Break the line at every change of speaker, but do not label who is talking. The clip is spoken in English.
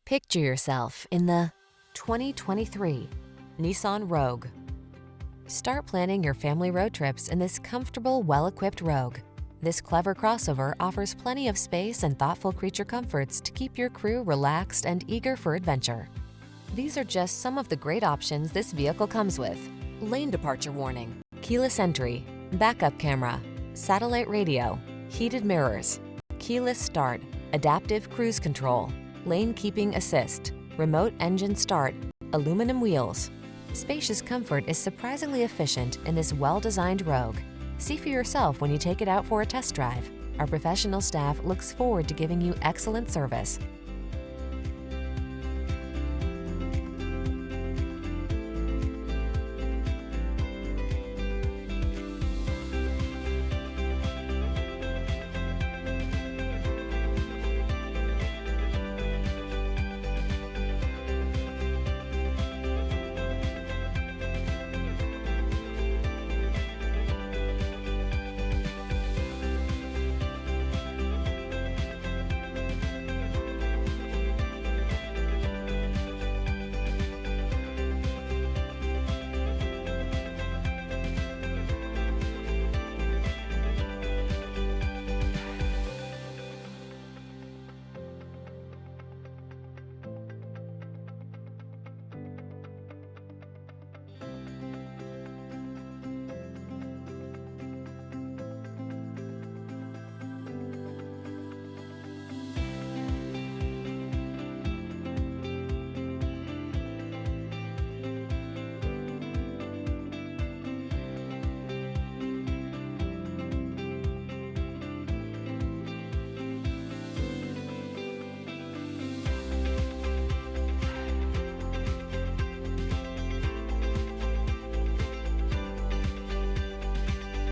Picture yourself in the 2023 Nissan Rogue. Start planning your family road trips in this comfortable, well-equipped Rogue. This clever crossover offers plenty of space and thoughtful creature comforts to keep your crew relaxed and eager for adventure. These are just some of the great options this vehicle comes with: lane departure warning, keyless entry, backup camera, satellite radio, heated mirrors, keyless start, adaptive cruise control, lane keeping assist, remote engine start, aluminum wheels. Spacious comfort is surprisingly efficient in this well-designed Rogue. See for yourself when you take it out for a test drive. Our professional staff looks forward to giving you excellent service.